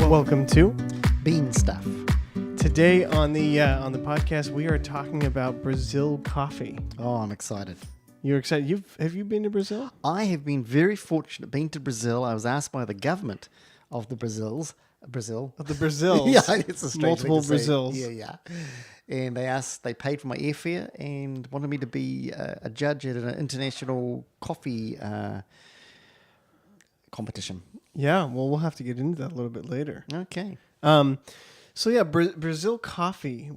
Welcome to Bean Stuff. Today on the podcast. We are talking about Brazil coffee. Oh, I'm excited. You're excited? Have you been to Brazil? I have been very fortunate being to Brazil. I was asked by the government of the Brazil. Of the Brazils. Yeah, it's a strange multiple thing to say. Brazils. Yeah. And they paid for my airfare and wanted me to be a judge at an international coffee competition. Yeah. Well, we'll have to get into that a little bit later. Okay. So yeah, Brazil coffee.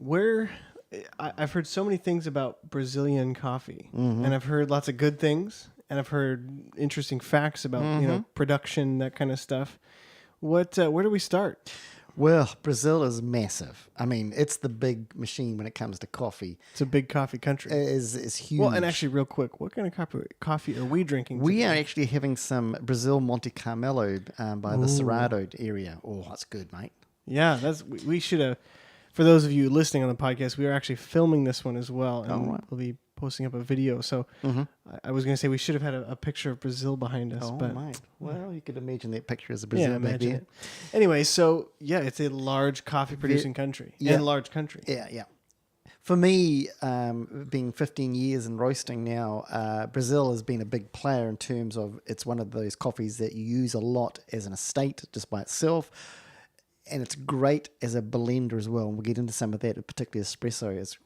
I've heard so many things about Brazilian coffee, and I've heard lots of good things, and I've heard interesting facts about production, that kind of stuff. Where do we start? Well, Brazil is massive. I mean, it's the big machine when it comes to coffee. It's a big coffee country. It is huge. Well, and actually, real quick, what kind of coffee are we drinking We today? are actually having some Brazil Monte Carmelo by the Cerrado area. Oh, that's good, mate. Yeah, we should have. For those of you listening on the podcast, we are actually filming this one as well, and we'll be posting up a video. So I was going to say we should have had a picture of Brazil behind us. Oh, but mate. Well, you could imagine that picture as a Brazil back imagine there. it. Anyway, so yeah, it's a large coffee producing country and large country. Yeah. For me, being 15 years in roasting now, Brazil has been a big player in terms of it's one of those coffees that you use a lot as an estate just by itself. And it's great as a blender as well. And we'll get into some of that, particularly espresso. It's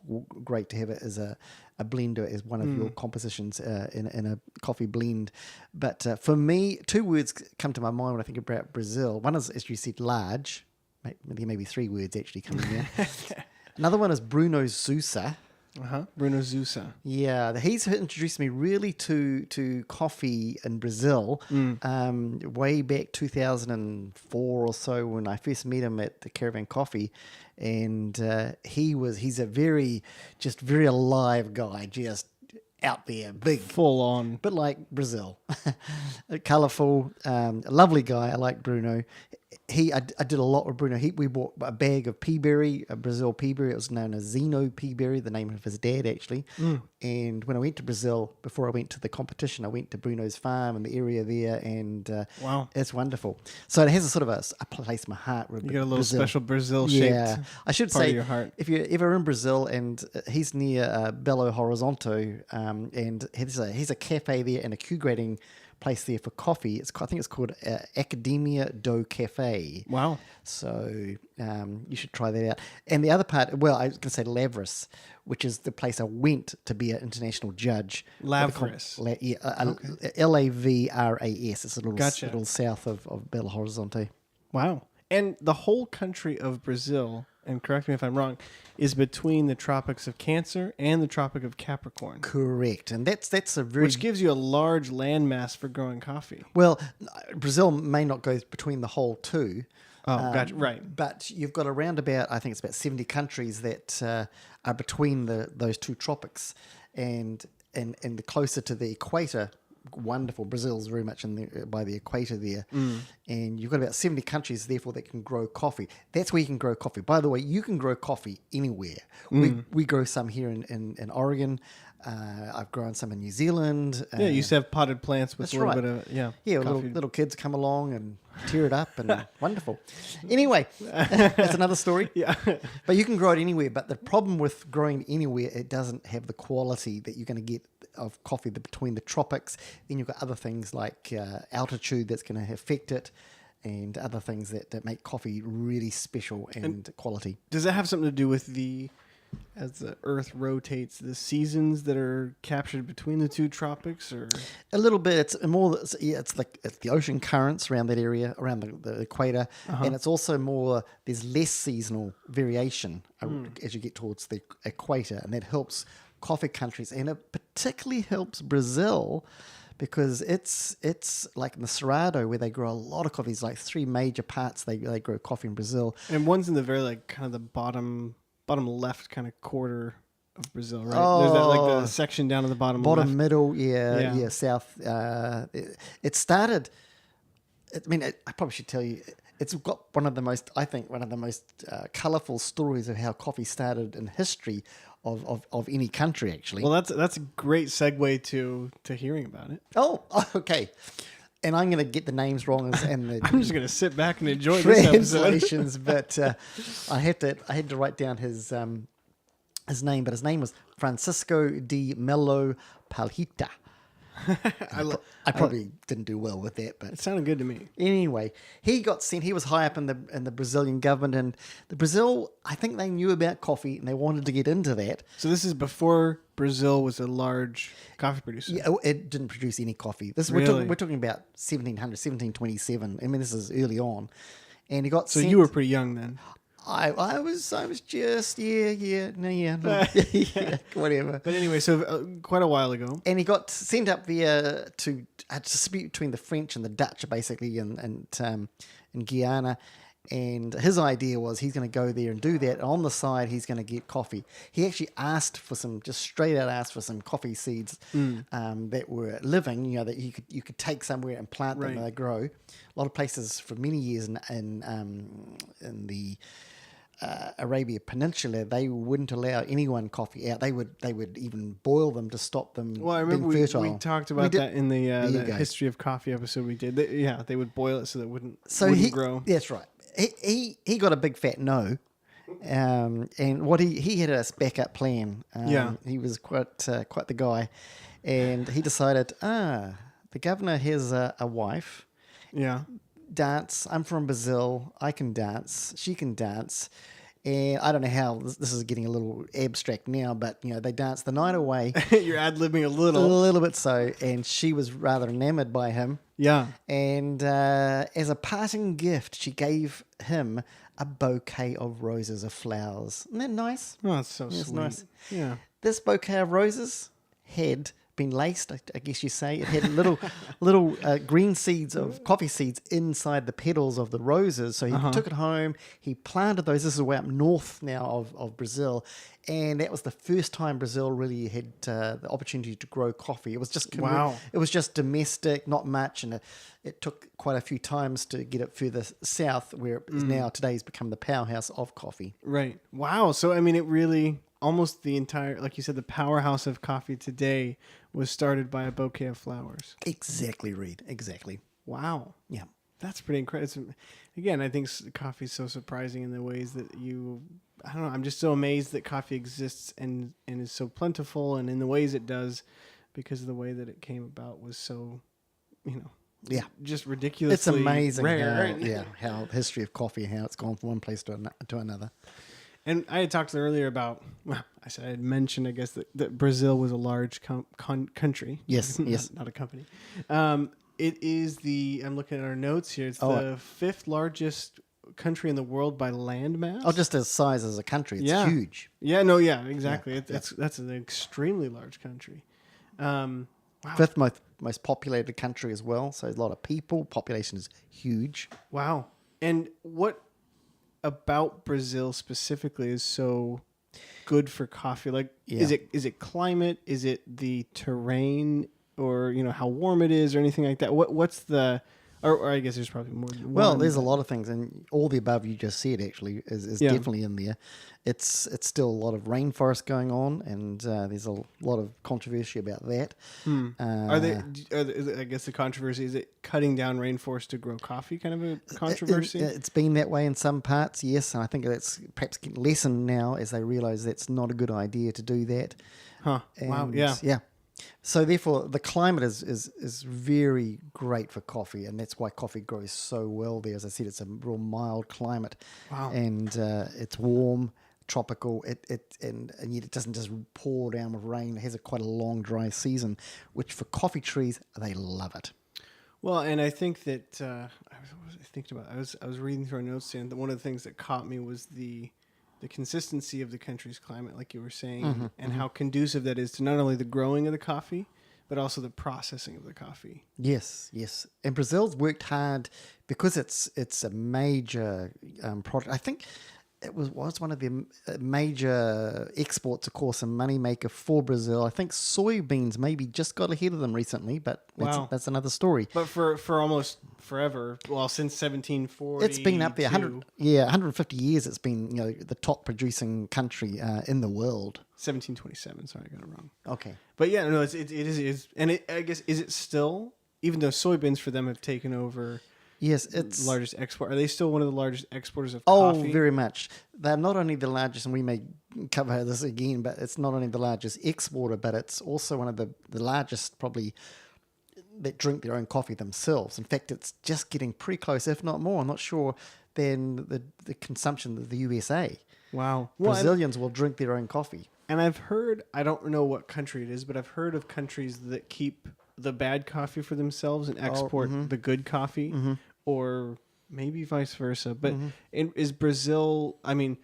great to have it as a blender as one of your compositions in a coffee blend. But for me, two words come to my mind when I think about Brazil. One is, as you said, large. Maybe three words actually coming there. Another one is Bruno Sousa. Bruno Sousa. Yeah, he's introduced me really to coffee in Brazil way back 2004 or so when I first met him at the Caravan Coffee, and he's a very alive guy, just out there, big, full on, bit like Brazil, colourful, lovely guy. I like Bruno. I did a lot with Bruno. We bought a bag of peaberry, a Brazil peaberry. It was known as Zeno peaberry, the name of his dad actually. And when I went to Brazil, before I went to the competition, I went to Bruno's farm in the area there, and wow, it's wonderful. So it has a sort of a place in my heart. You got a little Brazil. special Brazil shaped. Yeah, I should part say, of your heart. if you're ever in Brazil, and he's near Belo Horizonte, and he's a cafe there and a Q grading place there for coffee. I think it's called Academia do Café. Wow. So you should try that out. And the other part, well, I was going to say Lavras, which is the place I went to be an international judge. Lavras. Lavras. It's a little south of Belo Horizonte. Wow. And the whole country of Brazil, and correct me if I'm wrong, is between the tropics of Cancer and the Tropic of Capricorn. Correct. And that's a very... Which gives you a large landmass for growing coffee. Well, Brazil may not go between the whole two. Oh, gotcha. Right. But you've got around about, I think it's about 70 countries that are between those two tropics. And closer to the equator, wonderful. Brazil's very much by the equator there. And you've got about 70 countries, therefore, that can grow coffee. That's where you can grow coffee. By the way, you can grow coffee anywhere. We grow some here in Oregon. I've grown some in New Zealand. You used to have potted plants with a little bit of, little kids come along and tear it up, and wonderful. Anyway, that's another story. Yeah. But you can grow it anywhere. But the problem with growing anywhere, it doesn't have the quality that you're going to get of coffee between the tropics. Then you've got other things like altitude that's going to affect it, and other things that make coffee really special and quality. Does that have something to do with as the Earth rotates, the seasons that are captured between the two tropics, or a little bit? It's the ocean currents around that area, around the equator, and it's also more. There's less seasonal variation as you get towards the equator, and that helps coffee countries, and it particularly helps Brazil. Because it's like in the Cerrado where they grow a lot of coffee. It's like three major parts they grow coffee in Brazil. And one's in the very kind of the bottom left kind of quarter of Brazil, right? There's the section down at the bottom left. Middle, south. It started. I probably should tell you. It's got one of the most colourful stories of how coffee started in history of any country, actually. Well, that's a great segue to hearing about it. Oh, okay. and I'm going to get the names wrong and the I'm just gonna sit back and enjoy this episode. translations, but I had to write down his name, but his name was Francisco de Melo Palhita. I probably didn't do well with that, but It sounded good to me. anyway, he got sent. He was high up in the Brazilian government, and the Brazil, I think they knew about coffee and they wanted to get into that. So this is before Brazil was a large coffee producer. Yeah, it didn't produce any coffee. This Really? we're talking about 1727. I mean, this is early on, and he got. So sent, you were pretty young then. I was just yeah, whatever. But anyway, so quite a while ago. And he got sent up there to dispute between the French and the Dutch, basically, in Guyana. And his idea was he's going to go there and do that. And on the side, he's going to get coffee. He actually asked for just straight out asked for some coffee seeds that were living, that you could take somewhere and plant them and they grow. A lot of places for many years in the Arabia Peninsula, they wouldn't allow anyone coffee out. They would even boil them to stop them Well, I remember being fertile. we talked about that in the you go. history of coffee episode we did. They would boil it so that it wouldn't grow. That's right. He got a big fat no, and what he had a backup plan. He was quite the guy, and he decided, the governor has a wife. Yeah. Dance. I'm from Brazil. I can dance. She can dance. And I don't know how this is getting a little abstract now, but they danced the night away. You're ad-libbing a A little. little bit so, and she was rather enamored by him. Yeah. And as a parting gift, she gave him a bouquet of roses, of flowers. Isn't that nice? Oh, that's so That's sweet. nice. Yeah. This bouquet of roses had been laced, I guess you say. It had little green seeds of coffee seeds inside the petals of the roses. So he took it home. He planted those. This is way up north now of Brazil. And that was the first time Brazil really had the opportunity to grow coffee. It was just It was just domestic, not much, and it took quite a few times to get it further south, where it is now today has become the powerhouse of coffee. Right. Wow. So I mean, it really almost the entire, like you said, the powerhouse of coffee today was started by a bouquet of flowers. Exactly, Reed. Exactly. Wow. Yeah. That's pretty incredible. Again, I think coffee is so surprising in the ways that I don't know, I'm just so amazed that coffee exists and is so plentiful and in the ways it does, because of the way that it came about was so, Yeah. just ridiculously It's amazing rare. how the history of coffee, how it's gone from one place to another. And I had talked earlier about, I had mentioned, I guess, that Brazil was a large country. Yes, yes. Not a company. It is I'm looking at our notes here, it's the 5th largest country in the world by land mass. Oh, just as size as a country, it's huge. Yeah, no, yeah, exactly. That's an extremely large country. Wow. 5th most populated country as well, so a lot of people. Population is huge. Wow. And what about Brazil specifically is so good for coffee? Like, is it climate? Is it the terrain, or how warm it is, or anything like that? What's the, or I guess there's probably more. Well, there's a lot of things, and all the above you just said actually is definitely in there. It's still a lot of rainforest going on, and there's a lot of controversy about that. Are they? I guess the controversy is it cutting down rainforest to grow coffee, kind of a controversy. It's been that way in some parts, yes, and I think that's perhaps getting lessened now as they realise that's not a good idea to do that. Huh? Wow. And, Yeah. yeah. So therefore, the climate is very great for coffee, and that's why coffee grows so well there. As I said, it's a real mild climate, and it's warm, tropical. And yet it doesn't just pour down with rain. It has quite a long dry season, which for coffee trees they love it. Well, and I think that what was I thinking about? I was reading through our notes, and one of the things that caught me was the consistency of the country's climate, like you were saying, and how conducive that is to not only the growing of the coffee, but also the processing of the coffee. Yes. And Brazil's worked hard because it's a major product. I think it was one of the major exports, of course, a moneymaker for Brazil. I think soybeans maybe just got ahead of them recently, but that's another story. But for almost forever, well, since 1740, it's been up there 150 years. It's been the top producing country in the world. 1727. Sorry, I got it wrong. Okay. But yeah, no, it is, and I guess, is it still even though soybeans for them have taken over Yes, it's largest export. Are they still one of the largest exporters of oh, coffee? very much. They're not only the largest, and we may cover this again, but it's not only the largest exporter, but it's also one of the largest probably that drink their own coffee themselves. In fact, it's just getting pretty close, if not more. I'm not sure than the consumption of the USA. Wow. Well, Brazilians will drink their own coffee. and I've heard, I don't know what country it is, but I've heard of countries that keep the bad coffee for themselves and export the good coffee, or maybe vice versa. But is Brazil, I mean,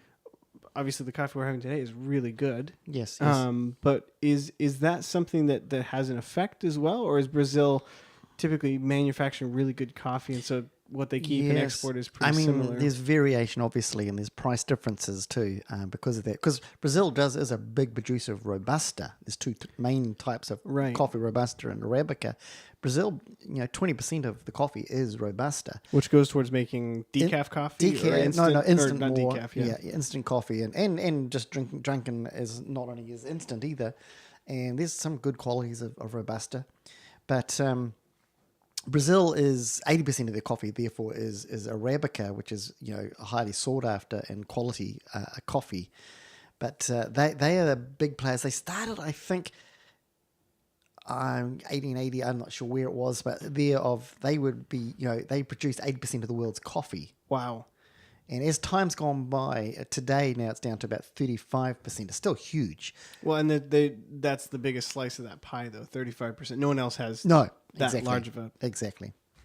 obviously the coffee we're having today is really good. Yes. yes. But is that something that has an effect as well? Or is Brazil typically manufacturing really good coffee, and so what they keep and export is pretty similar? There's variation, obviously, and there's price differences too because of that. Because Brazil is a big producer of Robusta. There's two main types of coffee, Robusta and Arabica. Brazil, 20% of the coffee is Robusta. Which goes towards making decaf coffee? Instant not more. Decaf, yeah. Instant coffee. And just drinking is not only is instant either. And there's some good qualities of Robusta. But Brazil is 80% of their coffee, therefore, is Arabica, which is highly sought after and quality coffee. But they are the big players. They started, I think, 1880. I'm not sure where it was, but they would be they produced 80% of the world's coffee. Wow. And as time's gone by, today now it's down to about 35%. It's still huge. Well, and that's the biggest slice of that pie, though, 35%. No one else has that large of a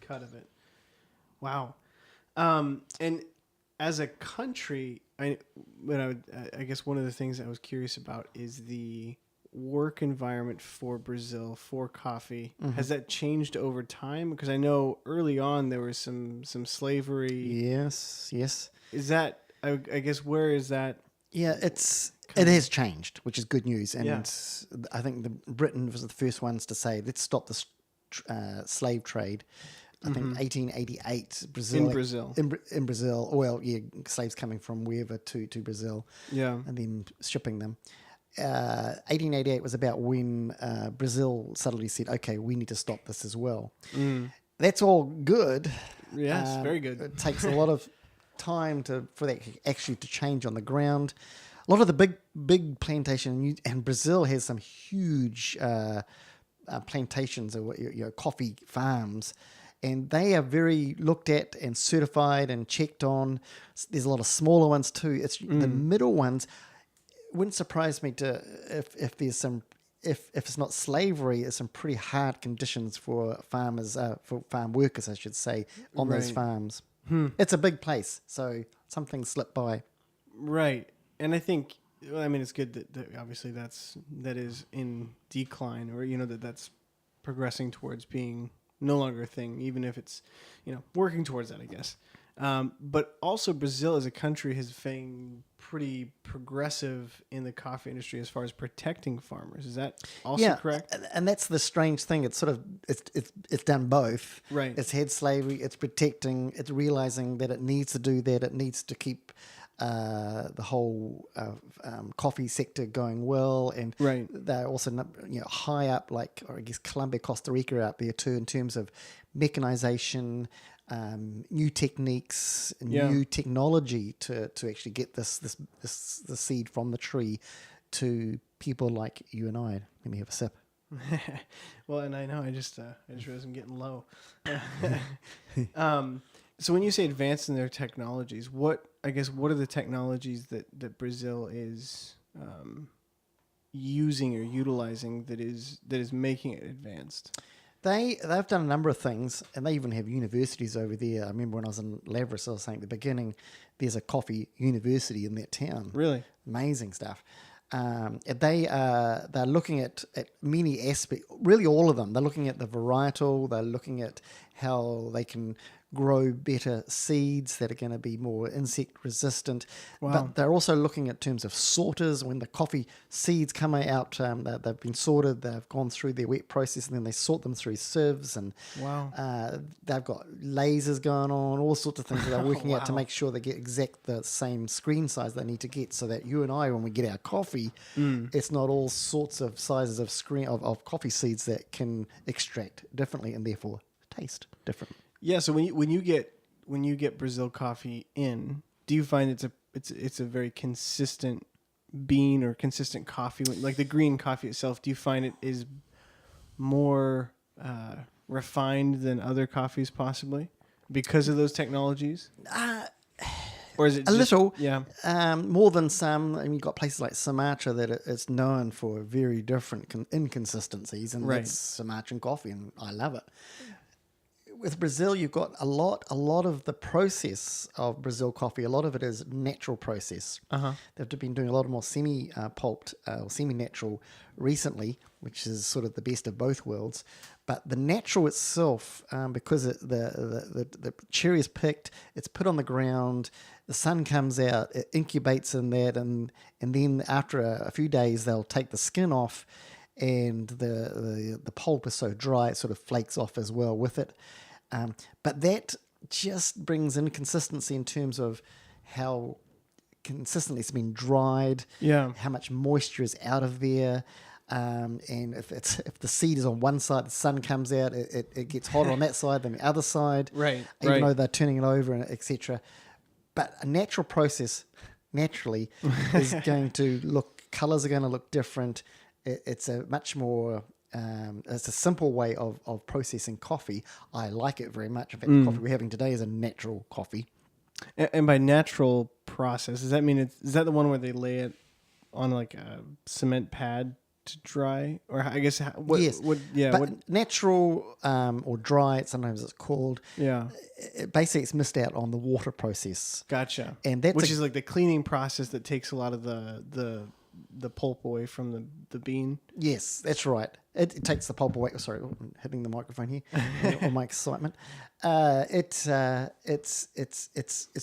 cut of it. Wow. And as a country, I guess one of the things I was curious about is the work environment for Brazil for coffee. Has that changed over time? Because I know early on there was some slavery. Yes. Is that, I guess, where is that? Yeah, it has changed, which is good news. And I think Britain was the first ones to say, let's stop this slave trade. I think 1888, Brazil. In Brazil. Well, slaves coming from wherever to Brazil. Yeah. And then shipping them. 1888 was about when Brazil suddenly said, okay, we need to stop this as well. That's all good. Yes, very good. It takes a lot of time for that actually to change on the ground. A lot of the big plantation, and Brazil has some huge plantations of coffee farms, and they are very looked at and certified and checked on. There's a lot of smaller ones too. It's the middle ones. Wouldn't surprise me if there's some if it's not slavery, it's some pretty hard conditions for farmers, for farm workers, I should say, on those farms. It's a big place, so some things slip by. Right, and I think, it's good that obviously that is in decline, or that's progressing towards being no longer a thing, even if it's working towards that, I guess. But also Brazil as a country has been pretty progressive in the coffee industry as far as protecting farmers. Is that also correct? And that's the strange thing. It's sort of it's done both. Right. It's had slavery. It's protecting. It's realizing that it needs to do that. It needs to keep the whole coffee sector going well. And they're also high up, like, or I guess Colombia, Costa Rica out there too, in terms of mechanization. New techniques, new technology to actually get the seed from the tree to people like you and I. Let me have a sip. Well, and I know I just realized I'm getting low. So when you say advanced in their technologies, what are the technologies that Brazil is using or utilizing that is making it advanced? They've done a number of things, and they even have universities over there. I remember when I was in Lavras, I was saying at the beginning, there's a coffee university in that town. Really? Amazing stuff. They're looking at many aspects, really all of them. They're looking at the varietal, they're looking at how they can grow better seeds that are going to be more insect resistant. Wow. But they're also looking at terms of sorters. When the coffee seeds come out, they've been sorted, they've gone through their wet process, and then they sort them through sieves. And Wow. they've got lasers going on, all sorts of things that they're working out to Wow. make sure they get exact the same screen size they need to get, so that you and I, when we get our coffee, it's not all sorts of sizes of screen of coffee seeds that can extract differently and therefore taste different. Yeah. So when you get Brazil coffee in, do you find it's a very consistent bean or consistent coffee? Like the green coffee itself, do you find it is more refined than other coffees possibly because of those technologies? Or is it A little, Yeah. more than some. I mean, you've got places like Sumatra that it's known for very different inconsistencies, and Right. that's Sumatran coffee, and I love it. With Brazil, you've got a lot of the process of Brazil coffee. A lot of it is natural process. They've been doing a lot more semi-pulped or semi-natural recently, which is sort of the best of both worlds. But the natural itself, because the cherry is picked, it's put on the ground, the sun comes out, it incubates in that, and then after a few days, they'll take the skin off, and the pulp is so dry it sort of flakes off as well with it. But that just brings inconsistency in terms of how consistently it's been dried, Yeah. how much moisture is out of there. And if the seed is on one side, the sun comes out, it gets hotter on that side than the other side, Right, even right. though they're turning it over, and etc. But a natural process, naturally, is going to colors are going to look different. It's a much more, it's a simple way of processing coffee. I like it very much. In fact, the coffee we're having today is a natural coffee. And by natural process, does that mean is that the one where they lay it on like a cement pad to dry? Or I guess Yes. But natural or dry, sometimes it's called. Yeah. Basically, it's missed out on the water process. Gotcha. And that's which is like the cleaning process that takes a lot of the pulp away from the bean. Yes, that's right. It takes the pulp away. Sorry, I'm hitting the microphone here. All my excitement. It's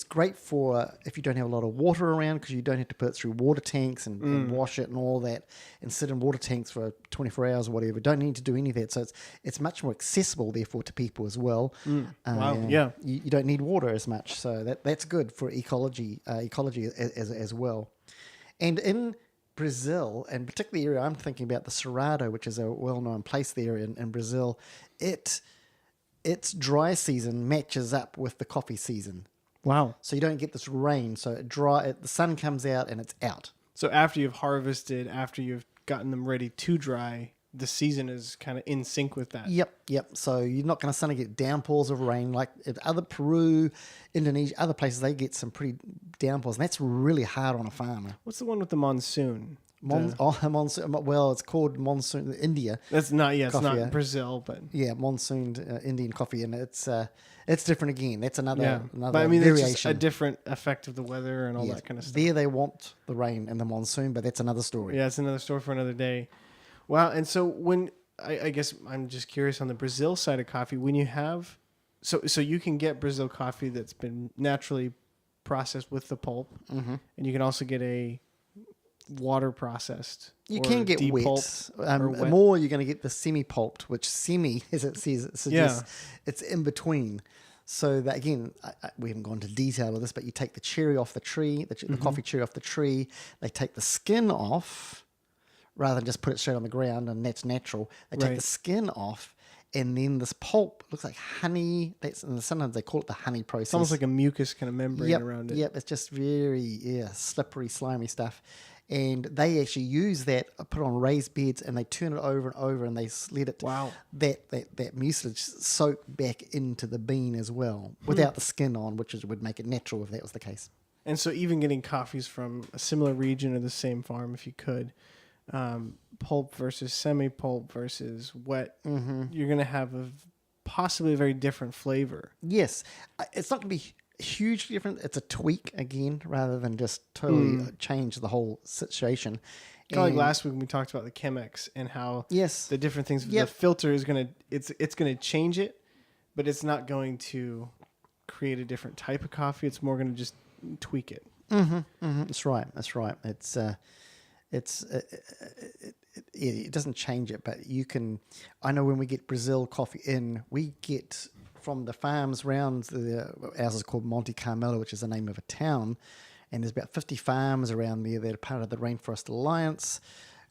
great for if you don't have a lot of water around, because you don't have to put it through water tanks and wash it and all that, and sit in water tanks for 24 hours or whatever. Don't need to do any of that. So it's much more accessible, therefore, to people as well. Wow. Yeah. You don't need water as much, so that's good for ecology as well. And in Brazil, and particularly the area I'm thinking about, the Cerrado, which is a well-known place there in Brazil, its dry season matches up with the coffee season. Wow. So you don't get this rain. So the sun comes out and it's out. So after you've harvested, after you've gotten them ready to dry, the season is kind of in sync with that. Yep. So you're not going to suddenly get downpours of rain like in other Peru, Indonesia, other places. They get some pretty downpours, and that's really hard on a farmer. What's the one with the monsoon? Monsoon. Well, it's called monsoon India. That's not. Yeah, it's Coffee, not yeah. Brazil, but Yeah, monsoon Indian coffee, and it's different again. That's another but I mean, it's variation. just a different effect of the weather and all Yes. that kind of stuff. There they want the rain and the monsoon, but that's another story. Yeah, it's another story for another day. Wow. And so when I guess I'm just curious on the Brazil side of coffee, when you have so you can get Brazil coffee that's been naturally processed with the pulp, and you can also get a water processed. You or can get depulped wet. or wet. More, you're going to get the semi-pulped, which semi, as it says, it suggests it's in between. So that again, we haven't gone into detail of this, but you take the cherry off the tree, the coffee cherry off the tree. They take the skin off, rather than just put it straight on the ground, and that's natural. They take Right. the skin off, and then this pulp looks like honey. And sometimes they call it the honey process. It's almost like a mucus kind of membrane around it. Yep, it's just very slippery, slimy stuff. And they actually use that, put it on raised beds, and they turn it over and over, and they let it Wow. that mucilage soak back into the bean as well, without the skin on, which would make it natural if that was the case. And so even getting coffees from a similar region or the same farm, if you could, pulp versus semi-pulp versus wet, you're going to have possibly a very different flavor. Yes, it's not going to be hugely different. It's a tweak again, rather than just totally change the whole situation. Kind of like And- last week when we talked about the Chemex and how Yes. the different things. Yep. The filter is going to it's going to change it, but it's not going to create a different type of coffee. It's more going to just tweak it. That's right. That's right. It doesn't change it, but you can. I know when we get Brazil coffee in, we get from the farms round ours is called Monte Carmelo, which is the name of a town, and there's about 50 farms around there that are part of the Rainforest Alliance,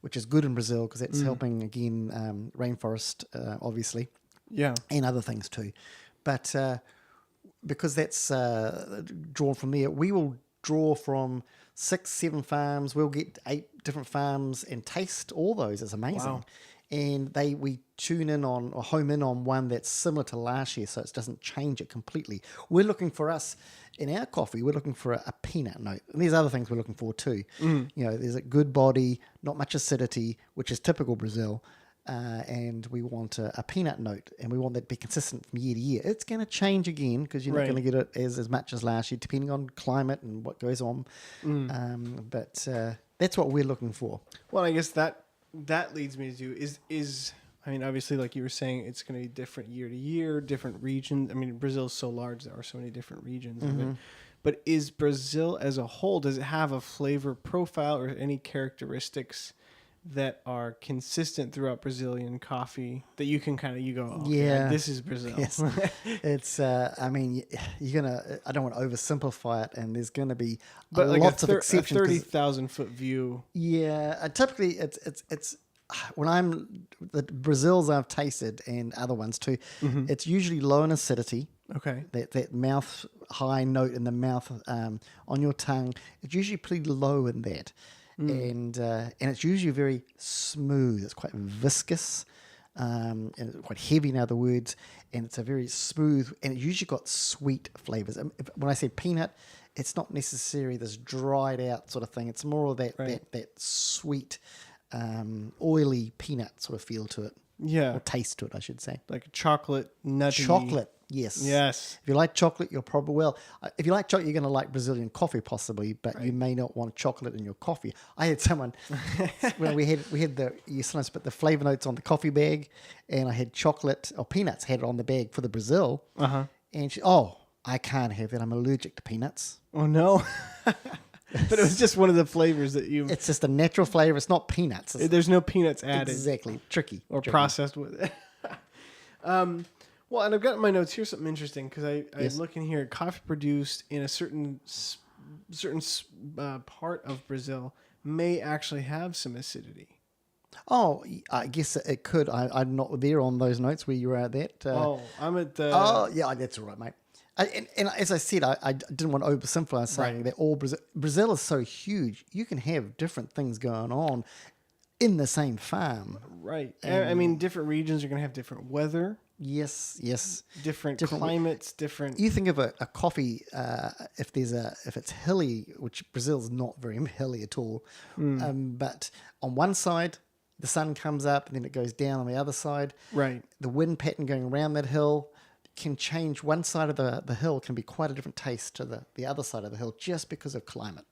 which is good in Brazil because that's helping again rainforest, obviously, Yeah. and other things too. But because that's drawn from there, we will draw from 6-7 farms. We'll get 8 different farms and taste all those. It's amazing. Wow. And we tune in on or home in on one that's similar to last year, so it doesn't change it completely. We're looking for us in our coffee. We're looking for a peanut note, and there's other things we're looking for too. You know, there's a good body, not much acidity, which is typical Brazil. And we want a peanut note, and we want that to be consistent from year to year. It's going to change again because you're not going to get it as much as last year, depending on climate and what goes on. But that's what we're looking for. Well, I guess that leads me to is I mean, obviously, like you were saying, it's going to be different year to year, different regions. I mean, Brazil is so large; there are so many different regions of it. But is Brazil as a whole? Does it have a flavor profile or any characteristics that are consistent throughout Brazilian coffee that you can kind of go, oh, yeah, this is Brazil. Yes. It's I mean, you're gonna. I don't want to oversimplify it, and there's going to be lots of exceptions. A 30,000 foot view. Yeah, typically it's when I'm the Brazils I've tasted and other ones too. It's usually low in acidity. Okay. That mouth high note in the mouth on your tongue. It's usually pretty low in that. And it's usually very smooth. It's quite viscous, and it's quite heavy in other words. And it's a very smooth, and it usually got sweet flavors. When I say peanut, it's not necessarily this dried out sort of thing. It's more of that sweet, oily peanut sort of feel to it. Yeah. Or taste to it, I should say. Like a chocolate, nutty. Chocolate. Yes. Yes. If you like chocolate, you'll probably if you like chocolate, you're going to like Brazilian coffee possibly, but you may not want chocolate in your coffee. I had someone when we had you sometimes put the flavor notes on the coffee bag, and I had chocolate or peanuts had it on the bag for the Brazil, and she, I can't have that. I'm allergic to peanuts. Oh no. But it was just one of the flavors that you. It's just a natural flavor. It's not peanuts. There's no peanuts added. Exactly. Tricky. Processed with it. Well, and I've got in my notes here something interesting because I'm looking here. Coffee produced in a certain part of Brazil may actually have some acidity. Oh, I guess it could. I'm not there on those notes where you were at that. I'm at the. Oh, yeah, that's all right, mate. And as I said, I didn't want to oversimplify saying that all Brazil is so huge. You can have different things going on in the same farm. Right. I mean, different regions are going to have different weather. Yes. Different climates, different. You think of a coffee if it's hilly, which Brazil's not very hilly at all. But on one side, the sun comes up and then it goes down on the other side. Right. The wind pattern going around that hill can change. One side of the hill can be quite a different taste to the other side of the hill just because of climate.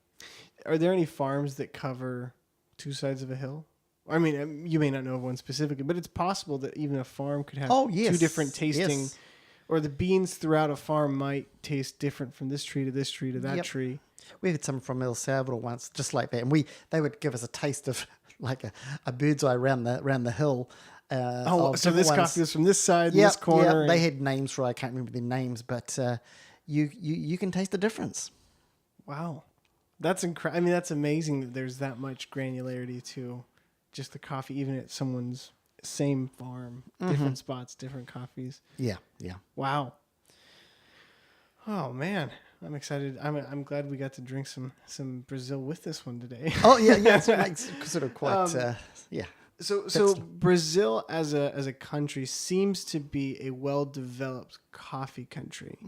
Are there any farms that cover two sides of a hill? I mean, you may not know of one specifically, but it's possible that even a farm could have two different tasting, or the beans throughout a farm might taste different from this tree to this tree to that tree. We had some from El Salvador once, just like that, and they would give us a taste of like a bird's eye around the hill. So this coffee is from this side, this corner. Yeah, they had names for I can't remember their names, but you can taste the difference. Wow, that's incredible. I mean, that's amazing that there's that much granularity to just the coffee, even at someone's same farm, different spots, different coffees. Yeah. Wow. Oh man, I'm excited. I'm glad we got to drink some Brazil with this one today. Oh yeah. It's sort of quite So Brazil as a country seems to be a well-developed coffee country.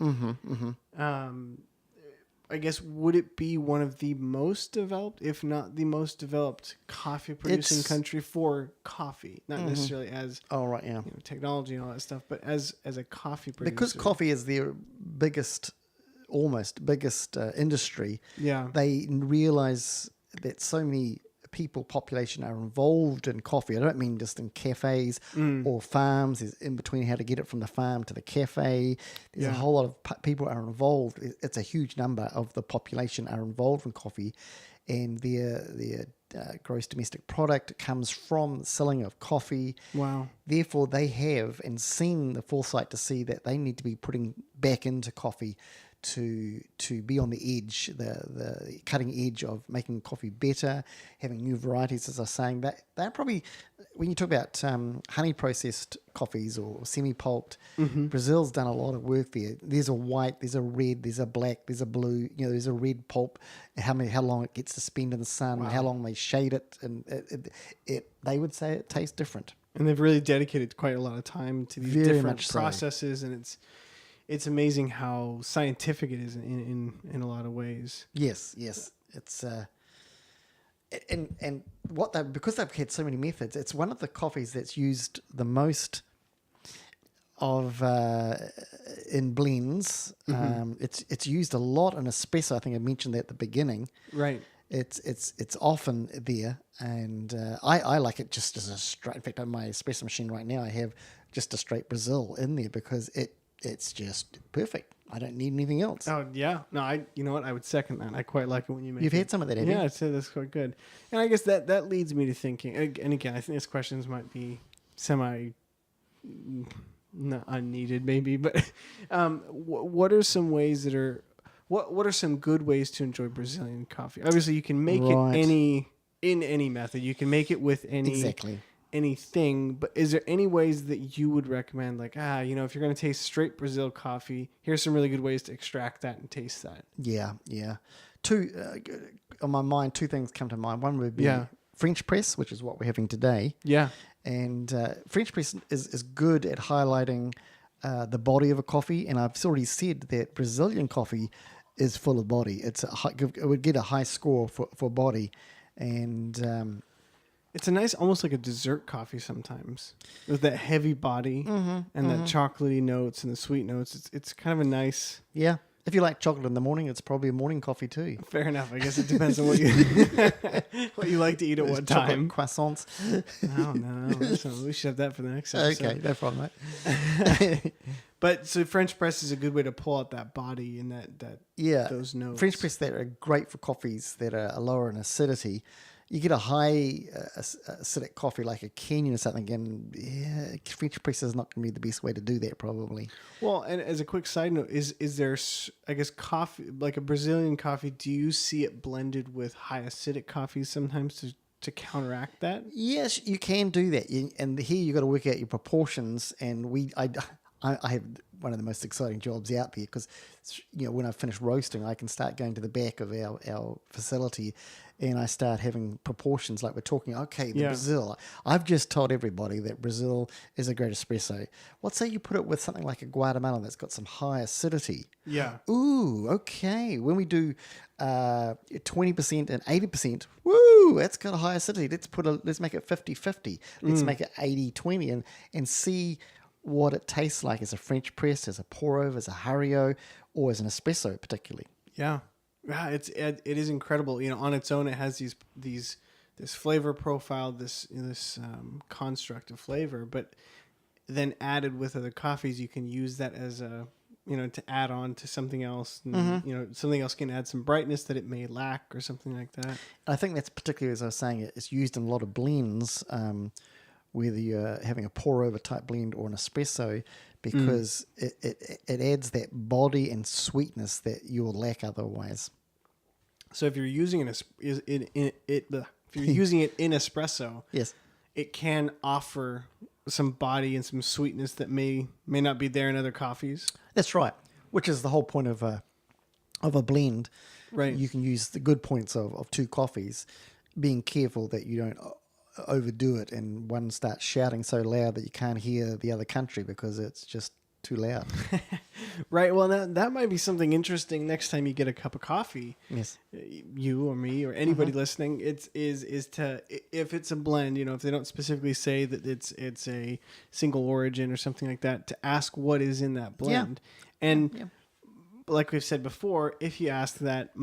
I guess, would it be one of the most developed, if not the most developed coffee producing country for coffee? Not necessarily as technology and all that stuff, but as a coffee producer. Because coffee is their biggest industry. Yeah. They realize that so many people population are involved in coffee. I don't mean just in cafes or farms. There's in between how to get it from the farm to the cafe. There's a whole lot of people are involved. It's a huge number of the population are involved in coffee, and their gross domestic product comes from the selling of coffee. Wow. Therefore, they have and seen the foresight to see that they need to be putting back into coffee to be on the edge, the cutting edge of making coffee better, having new varieties, as I was saying. That they're probably, when you talk about honey processed coffees or semi-pulped, Brazil's done a lot of work there. There's a white, there's a red, there's a black, there's a blue, there's a red pulp, how long it gets to spend in the sun, how long they shade it, and they would say it tastes different. And they've really dedicated quite a lot of time to these Very different much so. processes, and it's amazing how scientific it is in a lot of ways. Yes. It's and what they, because they've had so many methods, it's one of the coffees that's used the most of in blends. It's used a lot in espresso. I think I mentioned that at the beginning. Right. It's often there, and I like it just as a straight. In fact, on my espresso machine right now, I have just a straight Brazil in there because it's just perfect. I don't need anything else. Oh yeah, no, you know what? I would second that. I quite like it when you make. You've had some of that, have you? Yeah, I'd say that's quite good. And I guess that leads me to thinking. And again, I think these questions might be semi, not unneeded, maybe. But what are some ways that are what are some good ways to enjoy Brazilian coffee? Obviously, you can make it in any method. You can make it with anything, but is there any ways that you would recommend, like, if you're going to taste straight Brazil coffee, here's some really good ways to extract that and taste that? Yeah. Two on my mind, two things come to mind. One would be French press, which is what we're having today. Yeah. And French press is good at highlighting the body of a coffee, and I've already said that Brazilian coffee is full of body. It would get a high score for body, and it's a nice, almost like a dessert coffee sometimes, with that heavy body and that chocolatey notes and the sweet notes. It's kind of a nice. Yeah. If you like chocolate in the morning, it's probably a morning coffee too. Fair enough. I guess it depends on what you what you like to eat at what time. Croissants. No. So we should have that for the next episode. Okay, no problem, mate. But so French press is a good way to pull out that body and those notes. French press that are great for coffees that are lower in acidity. You get a high acidic coffee like a Kenyan or something, and French press is not going to be the best way to do that, probably. Well, and as a quick side note, is there, I guess, coffee, like a Brazilian coffee, do you see it blended with high acidic coffees sometimes to counteract that? Yes, you can do that. And here you've got to work out your proportions, and I have one of the most exciting jobs out there because, when I finish roasting, I can start going to the back of our facility and I start having proportions like we're talking. Okay, Brazil. I've just told everybody that Brazil is a great espresso. What say you put it with something like a Guatemala that's got some high acidity? Yeah. Ooh, okay. When we do 20% and 80%, woo, that's got a high acidity. Let's make it 50-50. Let's make it 80-20 and see what it tastes like as a French press, as a pour over, as a Hario, or as an espresso particularly. Yeah. Yeah, it is incredible. On its own, it has this flavor profile, this construct of flavor, but then added with other coffees, you can use that as a to add on to something else. And, something else can add some brightness that it may lack or something like that. I think that's particularly, as I was saying, it's used in a lot of blends, whether you're having a pour over type blend or an espresso, because it adds that body and sweetness that you'll lack otherwise. So if you're using if you're using it in espresso, yes, it can offer some body and some sweetness that may not be there in other coffees. That's right. Which is the whole point of a blend. Right. You can use the good points of two coffees, being careful that you don't overdo it and one starts shouting so loud that you can't hear the other country because it's just too loud. Right. Well, that might be something interesting next time you get a cup of coffee. Yes. You or me or anybody listening, is to, if it's a blend, if they don't specifically say that it's a single origin or something like that, to ask what is in that blend. Yeah. And like we've said before, if you ask that,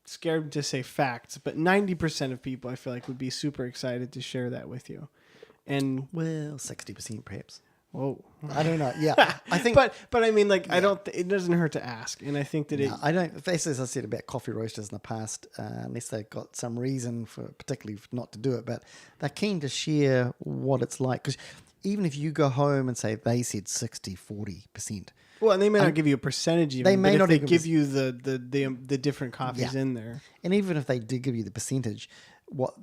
scared to say facts, but 90% of people I feel like would be super excited to share that with you. And Well, 60% perhaps. whoa. I don't know. Yeah, I think. But I mean, like, I don't. It doesn't hurt to ask, and I think that it. No, I don't. As I said about coffee roasters in the past, unless they've got some reason for particularly not to do it, but they're keen to share what it's like. Because even if you go home and say they said 60-40%, Well, and they may not give you a percentage. Even, they may but not if even they give you the different coffees Yeah. in there. and even if they did give you the percentage,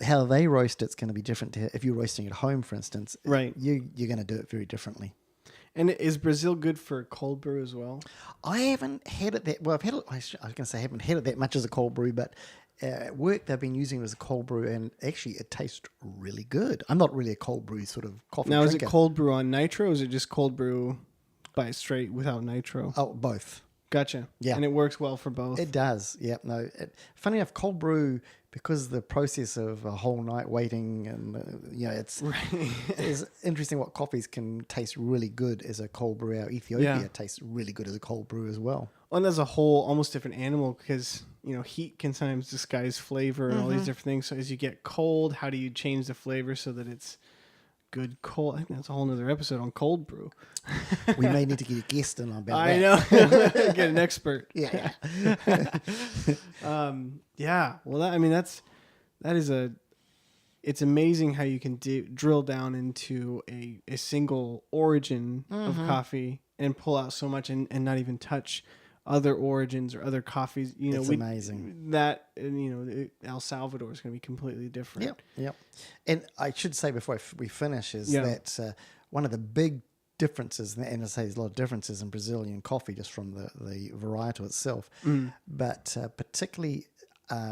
how they roast it's going to be different to if you're roasting at home, for instance. Right. You're going to do it very differently. And is Brazil good for cold brew as well? I haven't had it that well. I've had it. I was going to say I haven't had it that much as a cold brew, but at work they've been using it as a cold brew, and actually it tastes really good. I'm not really a cold brew sort of coffee Now, drinker. is it cold brew on nitro, or is it just cold brew by straight without nitro? Oh, both. Gotcha. Yeah. And it works well for both. It does. Yeah. No. Funny enough, cold brew, because the process of a whole night waiting and it's is interesting. What coffees can taste really good as a cold brew. Our Ethiopia Yeah. tastes really good as a cold brew as well. And as a whole, almost different animal because heat can sometimes disguise flavor and all these different things. So as you get cold, how do you change the flavor so that it's good cold? I think that's a whole nother episode on cold brew. We may need to get a guest in on about I that. know, get an expert. Yeah. Yeah. Well, it's amazing how you can drill down into a single origin of coffee and pull out so much and not even touch other origins or other coffees. It's amazing. El Salvador is going to be completely different. Yep. Yep. And I should say before we finish is Yeah. that one of the big differences, and I say there's a lot of differences in Brazilian coffee just from the varietal itself, but particularly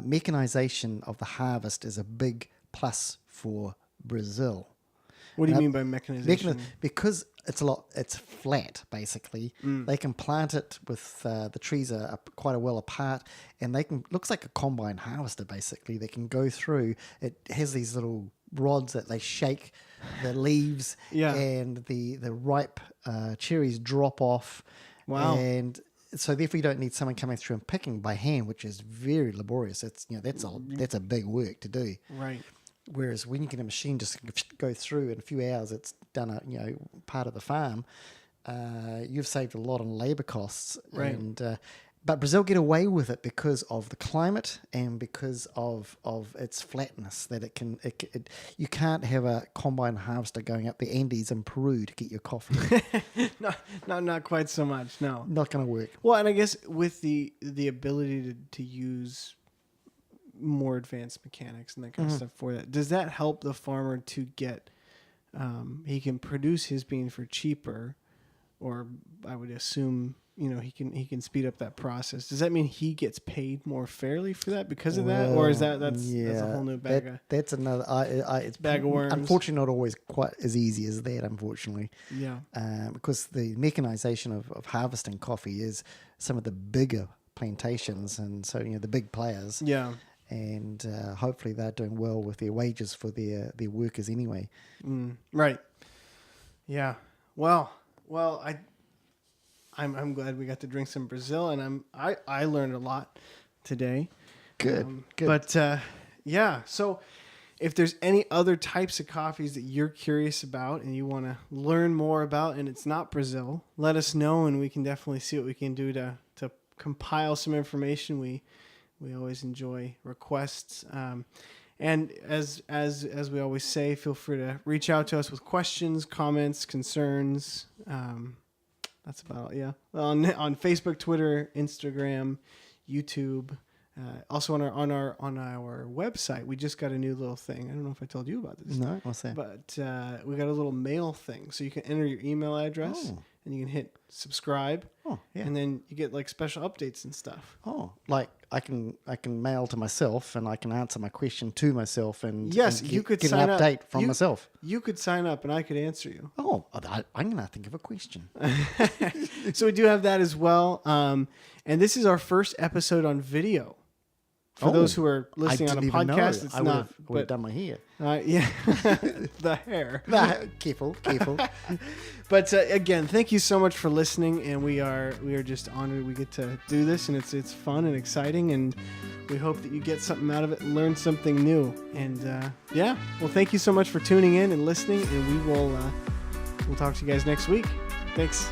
mechanization of the harvest is a big plus for Brazil. What do you mean by mechanization? Because it's flat basically. They can plant it with the trees are quite a well apart, and looks like a combine harvester basically. They can go through. It has these little rods that they shake the leaves, Yeah. and the ripe cherries drop off. Wow. And so therefore you don't need someone coming through and picking by hand, which is very laborious. That's a big work to do. Right. Whereas when you get a machine just go through in a few hours, it's done part of the farm. You've saved a lot on labour costs, Right. And but Brazil get away with it because of the climate and because of its flatness. That you can't have a combine harvester going up the Andes in Peru to get your coffee. Not quite so much. No. Not going to work. Well, and I guess with the ability to use more advanced mechanics and that kind of stuff for that, does that help the farmer to get he can produce his bean for cheaper, or I would assume he can speed up that process? Does that mean he gets paid more fairly for that because of that, or is that's a whole new bag? That's another. It's Bag of worms. Unfortunately, not always quite as easy as that. Unfortunately. Yeah. Because the mechanization of harvesting coffee is some of the bigger plantations, and so the big players. Yeah. And hopefully they're doing well with their wages for their workers anyway. Right. Yeah. Well, I'm glad we got to drink some Brazil, and I learned a lot today. Good. Good. But yeah, so if there's any other types of coffees that you're curious about and you want to learn more about, and it's not Brazil, let us know, and we can definitely see what we can do to compile some information. We always enjoy requests. And as we always say, feel free to reach out to us with questions, comments, concerns. That's about it, yeah. On Facebook, Twitter, Instagram, YouTube. Also on our website, we just got a new little thing. I don't know if I told you about this. No, what's that? But we got a little mail thing, so you can enter your email address and you can hit subscribe. Oh, yeah. And then you get like special updates and stuff. Oh, like I can mail to myself, and I can answer my question to myself, and Yes, and you could get sign an up. update from myself. You could sign up and I could answer you. Oh, I'm gonna think of a question. So we do have that as well. And this is our first episode on video For those who are I listening on a didn't even know. podcast, it's I not. would have But done my hair. yeah, the hair. Careful. But again, thank you so much for listening, and we are just honored we get to do this, and it's fun and exciting, and we hope that you get something out of it and learn something new. And yeah, well, thank you so much for tuning in and listening, and we'll talk to you guys next week. Thanks.